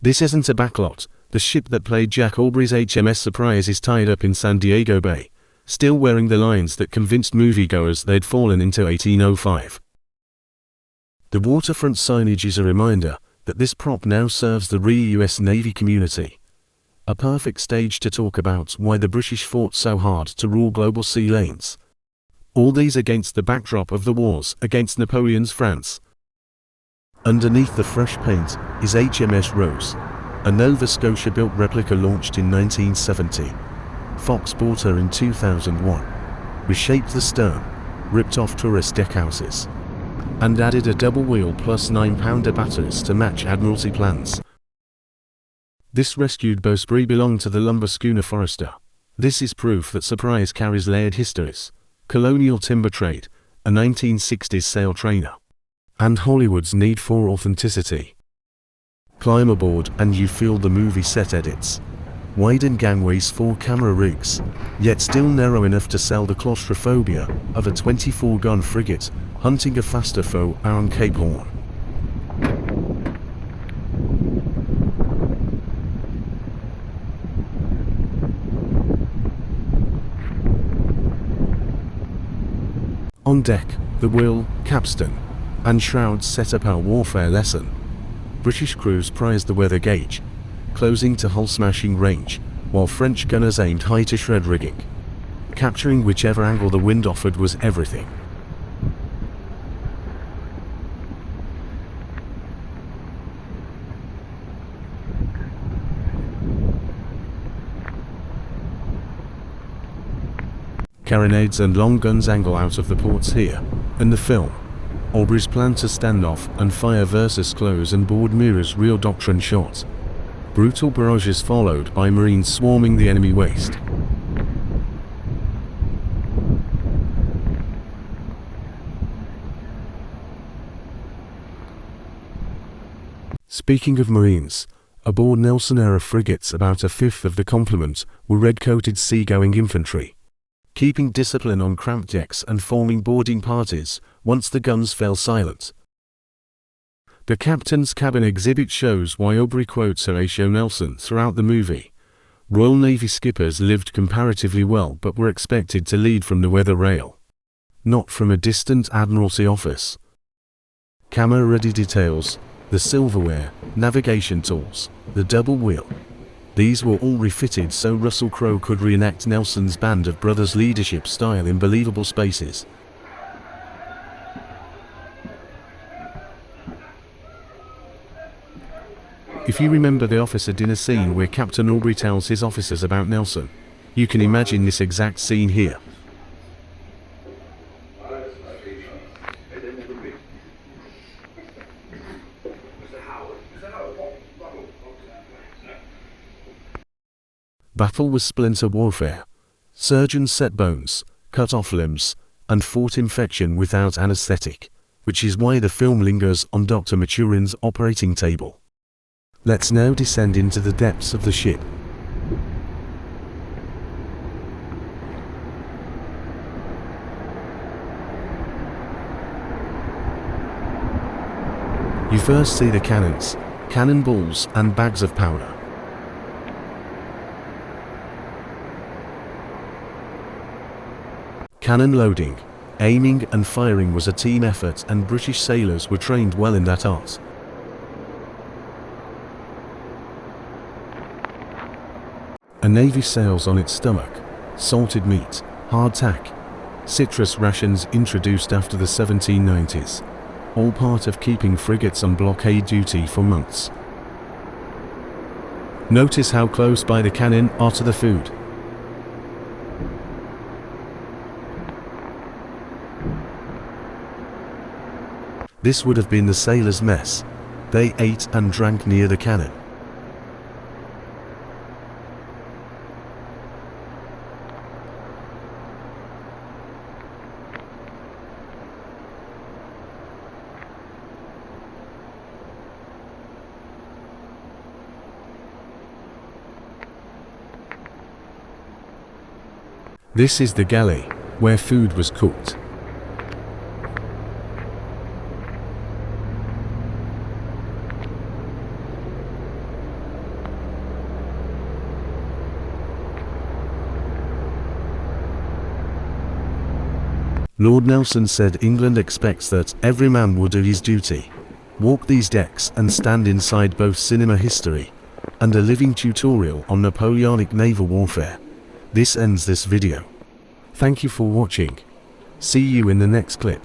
This isn't a backlot. The ship that played Jack Aubrey's HMS Surprise is tied up in San Diego Bay, still wearing the lines that convinced moviegoers they'd fallen into 1805. The waterfront signage is a reminder that this prop now serves the real US Navy community. A perfect stage to talk about why the British fought so hard to rule global sea lanes. All these against the backdrop of the wars against Napoleon's France. Underneath the fresh paint is HMS Rose, a Nova Scotia built replica launched in 1970. Fox bought her in 2001, reshaped the stern, ripped off tourist deckhouses, and added a double wheel plus 9-pounder batteries to match Admiralty plans. This rescued bowsprit belonged to the lumber schooner Forester. This is proof that Surprise carries layered histories, colonial timber trade, a 1960s sail trainer, and Hollywood's need for authenticity. Climb aboard and you feel the movie set edits. Widened gangways for camera rigs, yet still narrow enough to sell the claustrophobia of a 24-gun frigate hunting a faster foe around Cape Horn. On deck, the wheel, capstan, and shrouds set up our warfare lesson. British crews prized the weather gauge, closing to hull-smashing range, while French gunners aimed high to shred rigging. Capturing whichever angle the wind offered was everything. Carronades and long guns angle out of the ports here. In the film, Aubrey's plan to stand off and fire versus close and board mirrors real doctrine shots. Brutal barrages followed by Marines swarming the enemy waist. Speaking of Marines, aboard Nelson-era frigates about a fifth of the complement were red-coated seagoing infantry, keeping discipline on cramped decks and forming boarding parties once the guns fell silent. The captain's cabin exhibit shows why Aubrey quotes Horatio Nelson throughout the movie. Royal Navy skippers lived comparatively well but were expected to lead from the weather rail, not from a distant Admiralty office. Camera-ready details, the silverware, navigation tools, the double wheel. These were all refitted so Russell Crowe could reenact Nelson's Band of Brothers leadership style in believable spaces. If you remember the officer dinner scene where Captain Aubrey tells his officers about Nelson, you can imagine this exact scene here. Battle was splinter warfare. Surgeons set bones, cut off limbs, and fought infection without anesthetic, which is why the film lingers on Dr. Maturin's operating table. Let's now descend into the depths of the ship. You first see the cannons, cannonballs, and bags of powder. Cannon loading, aiming and firing was a team effort, and British sailors were trained well in that art. A navy sails on its stomach, salted meat, hardtack, citrus rations introduced after the 1790s, all part of keeping frigates on blockade duty for months. Notice how close by the cannon are to the food. This would have been the sailors' mess. They ate and drank near the cannon. This is the galley, where food was cooked. Lord Nelson said England expects that every man will do his duty, walk these decks and stand inside both cinema history and a living tutorial on Napoleonic Naval Warfare. This ends this video. Thank you for watching. See you in the next clip.